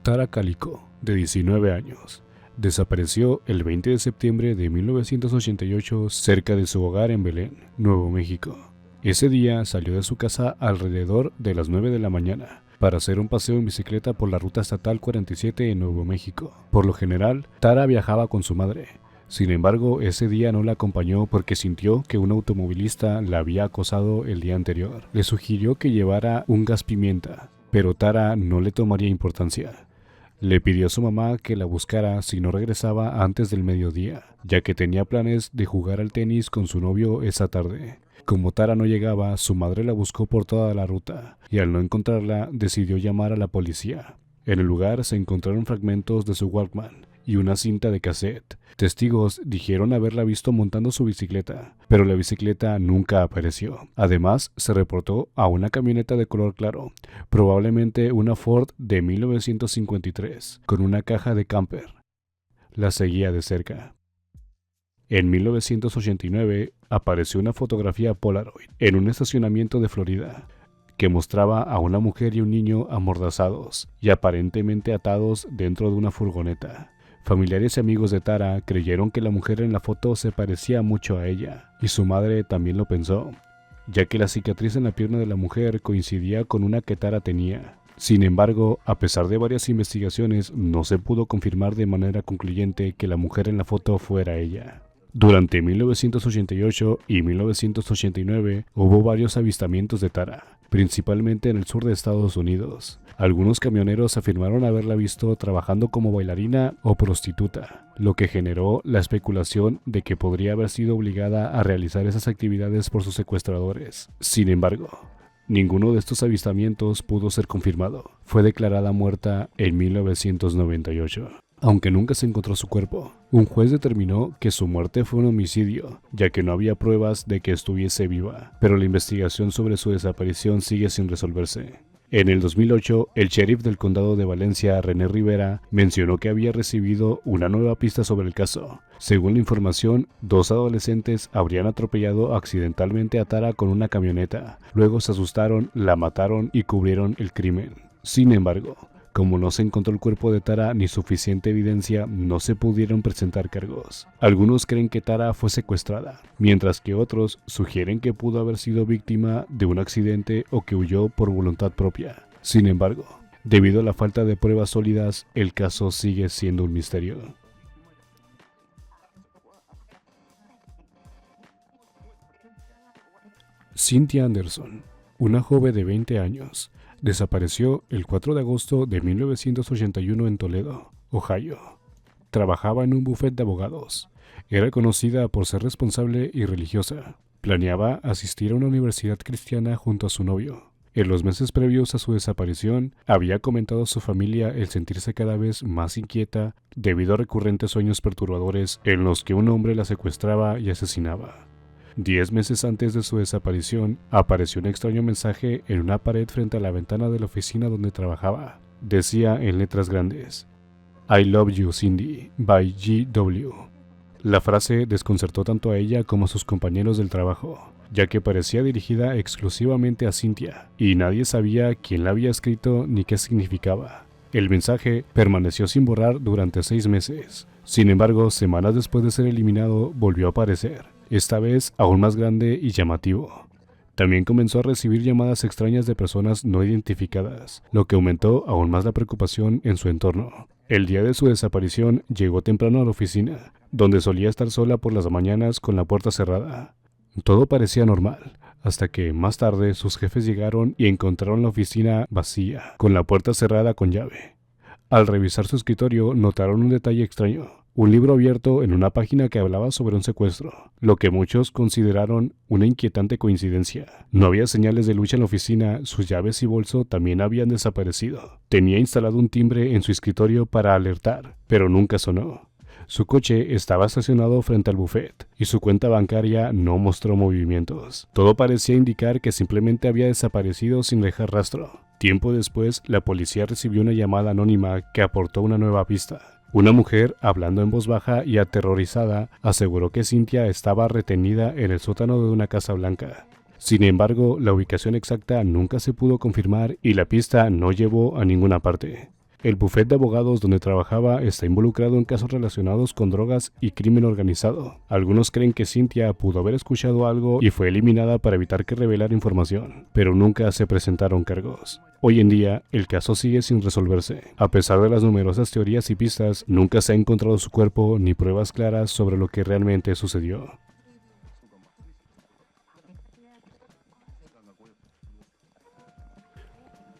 Tara Calico, de 19 años, desapareció el 20 de septiembre de 1988 cerca de su hogar en Belén, Nuevo México. Ese día salió de su casa alrededor de las 9 de la mañana para hacer un paseo en bicicleta por la ruta estatal 47 en Nuevo México. Por lo general, Tara viajaba con su madre. Sin embargo, ese día no la acompañó porque sintió que un automovilista la había acosado el día anterior. Le sugirió que llevara un gas pimienta, pero Tara no le tomaría importancia. Le pidió a su mamá que la buscara si no regresaba antes del mediodía, ya que tenía planes de jugar al tenis con su novio esa tarde. Como Tara no llegaba, su madre la buscó por toda la ruta, y al no encontrarla, decidió llamar a la policía. En el lugar se encontraron fragmentos de su Walkman y una cinta de cassette. Testigos dijeron haberla visto montando su bicicleta, pero la bicicleta nunca apareció. Además, se reportó a una camioneta de color claro, probablemente una Ford de 1953, con una caja de camper. La seguía de cerca. En 1989 apareció una fotografía Polaroid en un estacionamiento de Florida que mostraba a una mujer y un niño amordazados y aparentemente atados dentro de una furgoneta. Familiares y amigos de Tara creyeron que la mujer en la foto se parecía mucho a ella, y su madre también lo pensó, ya que la cicatriz en la pierna de la mujer coincidía con una que Tara tenía. Sin embargo, a pesar de varias investigaciones, no se pudo confirmar de manera concluyente que la mujer en la foto fuera ella. Durante 1988 y 1989 hubo varios avistamientos de Tara, principalmente en el sur de Estados Unidos. Algunos camioneros afirmaron haberla visto trabajando como bailarina o prostituta, lo que generó la especulación de que podría haber sido obligada a realizar esas actividades por sus secuestradores. Sin embargo, ninguno de estos avistamientos pudo ser confirmado. Fue declarada muerta en 1998. Aunque nunca se encontró su cuerpo, un juez determinó que su muerte fue un homicidio, ya que no había pruebas de que estuviese viva, pero la investigación sobre su desaparición sigue sin resolverse. En el 2008, el sheriff del condado de Valencia, René Rivera, mencionó que había recibido una nueva pista sobre el caso. Según la información, 2 adolescentes habrían atropellado accidentalmente a Tara con una camioneta. Luego se asustaron, la mataron y cubrieron el crimen. Sin embargo, como no se encontró el cuerpo de Tara ni suficiente evidencia, no se pudieron presentar cargos. Algunos creen que Tara fue secuestrada, mientras que otros sugieren que pudo haber sido víctima de un accidente o que huyó por voluntad propia. Sin embargo, debido a la falta de pruebas sólidas, el caso sigue siendo un misterio. Cynthia Anderson, una joven de 20 años, desapareció el 4 de agosto de 1981 en Toledo, Ohio. Trabajaba en un bufete de abogados. Era conocida por ser responsable y religiosa. Planeaba asistir a una universidad cristiana junto a su novio. En los meses previos a su desaparición, había comentado a su familia el sentirse cada vez más inquieta debido a recurrentes sueños perturbadores en los que un hombre la secuestraba y asesinaba. 10 meses antes de su desaparición, apareció un extraño mensaje en una pared frente a la ventana de la oficina donde trabajaba. Decía en letras grandes: "I love you, Cindy, by G.W." La frase desconcertó tanto a ella como a sus compañeros del trabajo, ya que parecía dirigida exclusivamente a Cynthia, y nadie sabía quién la había escrito ni qué significaba. El mensaje permaneció sin borrar durante 6 meses. Sin embargo, semanas después de ser eliminado, volvió a aparecer, esta vez aún más grande y llamativo. También comenzó a recibir llamadas extrañas de personas no identificadas, lo que aumentó aún más la preocupación en su entorno. El día de su desaparición llegó temprano a la oficina, donde solía estar sola por las mañanas con la puerta cerrada. Todo parecía normal, hasta que más tarde sus jefes llegaron y encontraron la oficina vacía, con la puerta cerrada con llave. Al revisar su escritorio notaron un detalle extraño: un libro abierto en una página que hablaba sobre un secuestro, lo que muchos consideraron una inquietante coincidencia. No había señales de lucha en la oficina, sus llaves y bolso también habían desaparecido. Tenía instalado un timbre en su escritorio para alertar, pero nunca sonó. Su coche estaba estacionado frente al buffet, y su cuenta bancaria no mostró movimientos. Todo parecía indicar que simplemente había desaparecido sin dejar rastro. Tiempo después, la policía recibió una llamada anónima que aportó una nueva pista. Una mujer, hablando en voz baja y aterrorizada, aseguró que Cynthia estaba retenida en el sótano de una casa blanca. Sin embargo, la ubicación exacta nunca se pudo confirmar y la pista no llevó a ninguna parte. El bufete de abogados donde trabajaba está involucrado en casos relacionados con drogas y crimen organizado. Algunos creen que Cynthia pudo haber escuchado algo y fue eliminada para evitar que revelara información, pero nunca se presentaron cargos. Hoy en día, el caso sigue sin resolverse. A pesar de las numerosas teorías y pistas, nunca se ha encontrado su cuerpo ni pruebas claras sobre lo que realmente sucedió.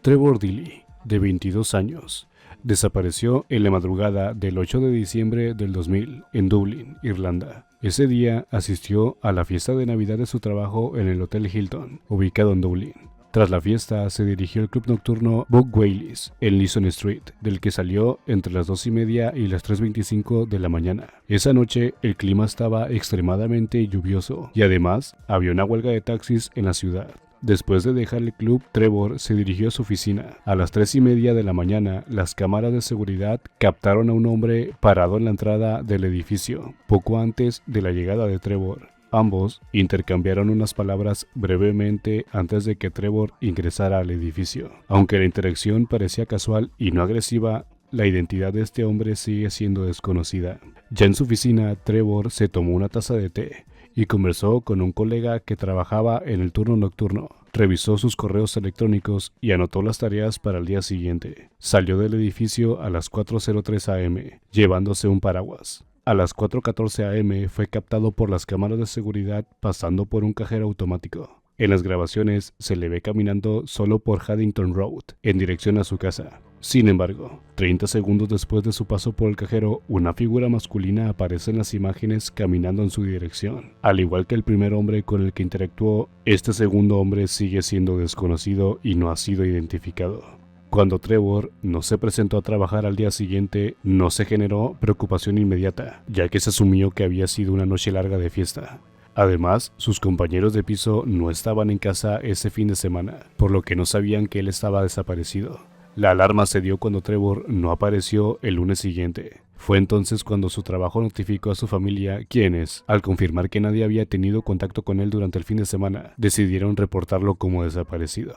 Trevor Deely, de 22 años, desapareció en la madrugada del 8 de diciembre del 2000 en Dublín, Irlanda. Ese día asistió a la fiesta de Navidad de su trabajo en el Hotel Hilton, ubicado en Dublín. Tras la fiesta, se dirigió al club nocturno Buck Whaley's en Leeson Street, del que salió entre las 2:30 y las 3:25 de la mañana. Esa noche, el clima estaba extremadamente lluvioso y además había una huelga de taxis en la ciudad. Después de dejar el club, Trevor se dirigió a su oficina. A las 3:30 de la mañana, las cámaras de seguridad captaron a un hombre parado en la entrada del edificio, poco antes de la llegada de Trevor. Ambos intercambiaron unas palabras brevemente antes de que Trevor ingresara al edificio. Aunque la interacción parecía casual y no agresiva, la identidad de este hombre sigue siendo desconocida. Ya en su oficina, Trevor se tomó una taza de té y conversó con un colega que trabajaba en el turno nocturno. Revisó sus correos electrónicos y anotó las tareas para el día siguiente. Salió del edificio a las 4:03 am, llevándose un paraguas. A las 4:14 am fue captado por las cámaras de seguridad pasando por un cajero automático. En las grabaciones se le ve caminando solo por Haddington Road, en dirección a su casa. Sin embargo, 30 segundos después de su paso por el cajero, una figura masculina aparece en las imágenes caminando en su dirección. Al igual que el primer hombre con el que interactuó, este segundo hombre sigue siendo desconocido y no ha sido identificado. Cuando Trevor no se presentó a trabajar al día siguiente, no se generó preocupación inmediata, ya que se asumió que había sido una noche larga de fiesta. Además, sus compañeros de piso no estaban en casa ese fin de semana, por lo que no sabían que él estaba desaparecido. La alarma se dio cuando Trevor no apareció el lunes siguiente. Fue entonces cuando su trabajo notificó a su familia, quienes, al confirmar que nadie había tenido contacto con él durante el fin de semana, decidieron reportarlo como desaparecido.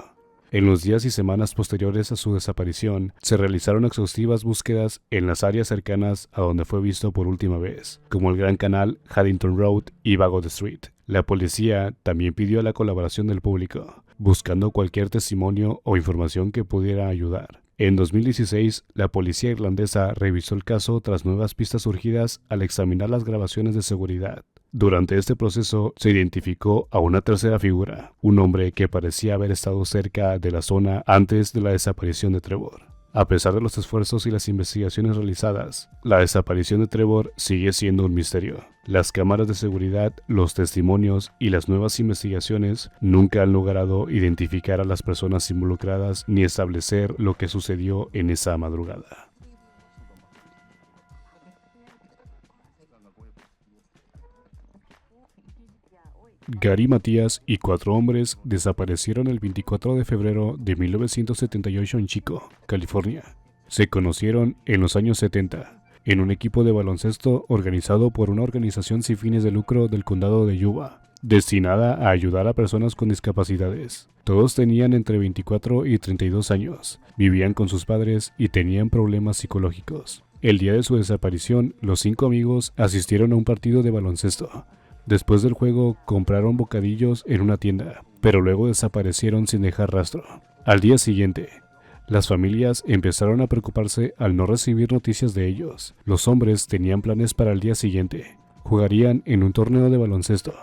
En los días y semanas posteriores a su desaparición, se realizaron exhaustivas búsquedas en las áreas cercanas a donde fue visto por última vez, como el Gran Canal, Haddington Road y Baggot Street. La policía también pidió la colaboración del público, buscando cualquier testimonio o información que pudiera ayudar. En 2016, la policía irlandesa revisó el caso tras nuevas pistas surgidas al examinar las grabaciones de seguridad. Durante este proceso se identificó a una tercera figura, un hombre que parecía haber estado cerca de la zona antes de la desaparición de Trevor. A pesar de los esfuerzos y las investigaciones realizadas, la desaparición de Trevor sigue siendo un misterio. Las cámaras de seguridad, los testimonios y las nuevas investigaciones nunca han logrado identificar a las personas involucradas ni establecer lo que sucedió en esa madrugada. Gary Matías y 4 hombres desaparecieron el 24 de febrero de 1978 en Chico, California. Se conocieron en los años 70, en un equipo de baloncesto organizado por una organización sin fines de lucro del condado de Yuba, destinada a ayudar a personas con discapacidades. Todos tenían entre 24 y 32 años, vivían con sus padres y tenían problemas psicológicos. El día de su desaparición, los 5 amigos asistieron a un partido de baloncesto. Después del juego, compraron bocadillos en una tienda, pero luego desaparecieron sin dejar rastro. Al día siguiente, las familias empezaron a preocuparse al no recibir noticias de ellos. Los hombres tenían planes para el día siguiente. Jugarían en un torneo de baloncesto,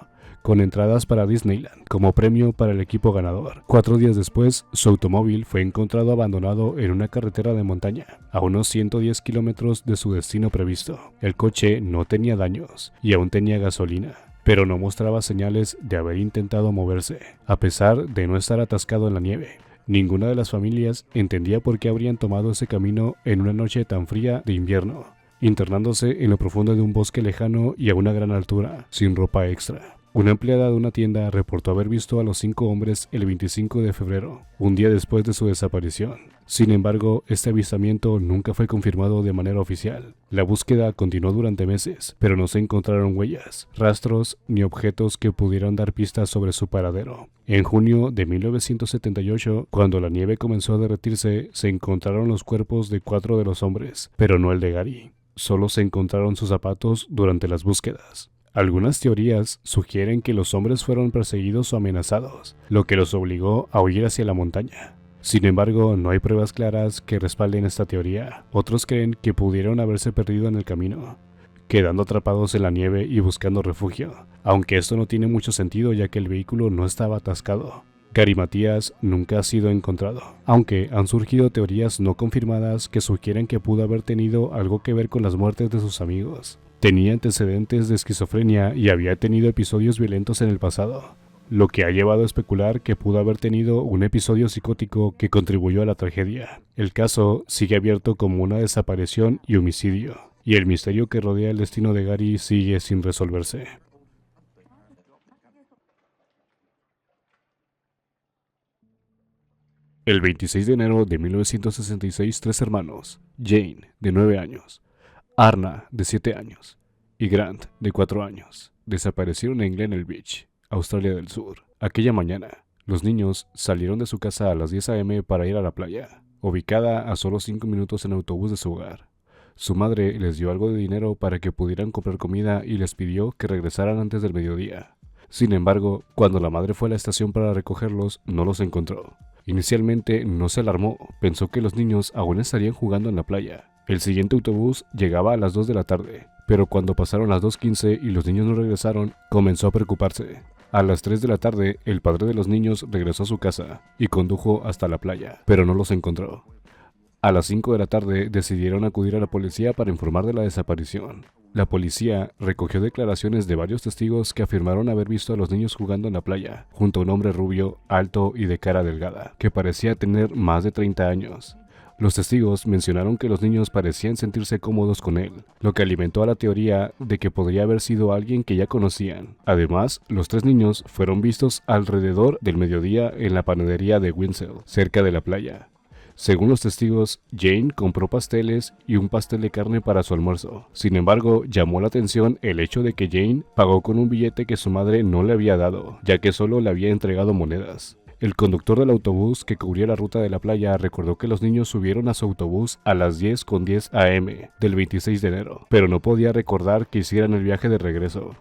con entradas para Disneyland como premio para el equipo ganador. 4 días después, su automóvil fue encontrado abandonado en una carretera de montaña, a unos 110 kilómetros de su destino previsto. El coche no tenía daños y aún tenía gasolina, pero no mostraba señales de haber intentado moverse, a pesar de no estar atascado en la nieve. Ninguna de las familias entendía por qué habrían tomado ese camino en una noche tan fría de invierno, internándose en lo profundo de un bosque lejano y a una gran altura, sin ropa extra. Una empleada de una tienda reportó haber visto a los 5 hombres el 25 de febrero, un día después de su desaparición. Sin embargo, este avistamiento nunca fue confirmado de manera oficial. La búsqueda continuó durante meses, pero no se encontraron huellas, rastros ni objetos que pudieran dar pistas sobre su paradero. En junio de 1978, cuando la nieve comenzó a derretirse, se encontraron los cuerpos de 4 de los hombres, pero no el de Gary. Solo se encontraron sus zapatos durante las búsquedas. Algunas teorías sugieren que los hombres fueron perseguidos o amenazados, lo que los obligó a huir hacia la montaña. Sin embargo, no hay pruebas claras que respalden esta teoría. Otros creen que pudieron haberse perdido en el camino, quedando atrapados en la nieve y buscando refugio, aunque esto no tiene mucho sentido ya que el vehículo no estaba atascado. Gary Matías nunca ha sido encontrado, aunque han surgido teorías no confirmadas que sugieren que pudo haber tenido algo que ver con las muertes de sus amigos. Tenía antecedentes de esquizofrenia y había tenido episodios violentos en el pasado, lo que ha llevado a especular que pudo haber tenido un episodio psicótico que contribuyó a la tragedia. El caso sigue abierto como una desaparición y homicidio, y el misterio que rodea el destino de Gary sigue sin resolverse. El 26 de enero de 1966, 3 hermanos, Jane, de 9 años, Arna, de 7 años, y Grant, de 4 años, desaparecieron en Glenelg Beach, Australia del Sur. Aquella mañana, los niños salieron de su casa a las 10 a.m. para ir a la playa, ubicada a solo 5 minutos en autobús de su hogar. Su madre les dio algo de dinero para que pudieran comprar comida y les pidió que regresaran antes del mediodía. Sin embargo, cuando la madre fue a la estación para recogerlos, no los encontró. Inicialmente no se alarmó, pensó que los niños aún estarían jugando en la playa. El siguiente autobús llegaba a las 2 de la tarde, pero cuando pasaron las 2:15 y los niños no regresaron, comenzó a preocuparse. A las 3 de la tarde, el padre de los niños regresó a su casa y condujo hasta la playa, pero no los encontró. A las 5 de la tarde decidieron acudir a la policía para informar de la desaparición. La policía recogió declaraciones de varios testigos que afirmaron haber visto a los niños jugando en la playa, junto a un hombre rubio, alto y de cara delgada, que parecía tener más de 30 años. Los testigos mencionaron que los niños parecían sentirse cómodos con él, lo que alimentó a la teoría de que podría haber sido alguien que ya conocían. Además, los 3 niños fueron vistos alrededor del mediodía en la panadería de Winsell, cerca de la playa. Según los testigos, Jane compró pasteles y un pastel de carne para su almuerzo. Sin embargo, llamó la atención el hecho de que Jane pagó con un billete que su madre no le había dado, ya que solo le había entregado monedas. El conductor del autobús que cubría la ruta de la playa recordó que los niños subieron a su autobús a las 10:10 a.m. del 26 de enero, pero no podía recordar que hicieran el viaje de regreso.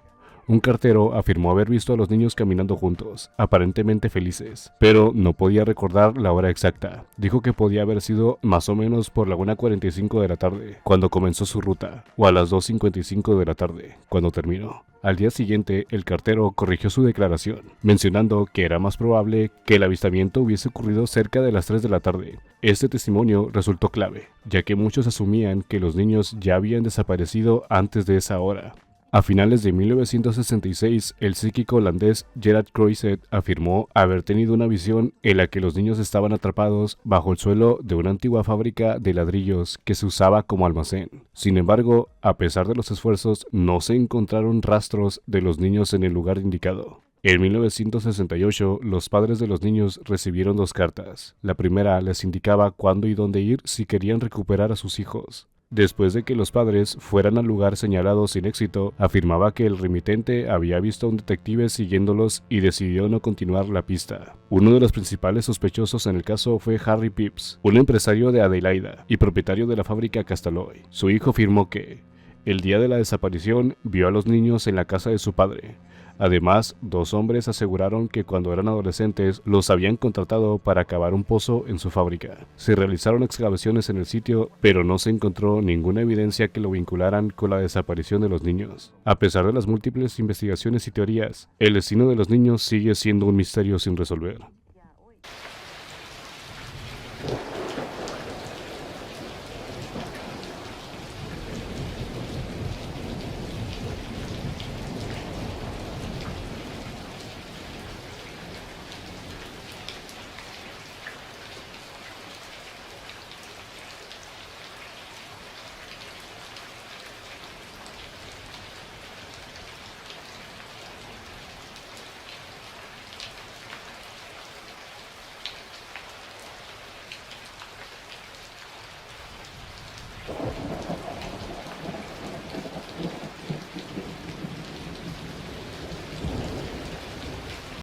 Un cartero afirmó haber visto a los niños caminando juntos, aparentemente felices, pero no podía recordar la hora exacta. Dijo que podía haber sido más o menos por la 1:45 de la tarde, cuando comenzó su ruta, o a las 2:55 de la tarde, cuando terminó. Al día siguiente, el cartero corrigió su declaración, mencionando que era más probable que el avistamiento hubiese ocurrido cerca de las 3 de la tarde. Este testimonio resultó clave, ya que muchos asumían que los niños ya habían desaparecido antes de esa hora. A finales de 1966, el psíquico holandés Gerard Croiset afirmó haber tenido una visión en la que los niños estaban atrapados bajo el suelo de una antigua fábrica de ladrillos que se usaba como almacén. Sin embargo, a pesar de los esfuerzos, no se encontraron rastros de los niños en el lugar indicado. En 1968, los padres de los niños recibieron 2 cartas. La primera les indicaba cuándo y dónde ir si querían recuperar a sus hijos. Después de que los padres fueran al lugar señalado sin éxito, afirmaba que el remitente había visto a un detective siguiéndolos y decidió no continuar la pista. Uno de los principales sospechosos en el caso fue Harry Phipps, un empresario de Adelaida y propietario de la fábrica Castalloy. Su hijo afirmó que, el día de la desaparición, vio a los niños en la casa de su padre. Además, 2 hombres aseguraron que cuando eran adolescentes los habían contratado para cavar un pozo en su fábrica. Se realizaron excavaciones en el sitio, pero no se encontró ninguna evidencia que lo vincularan con la desaparición de los niños. A pesar de las múltiples investigaciones y teorías, el destino de los niños sigue siendo un misterio sin resolver.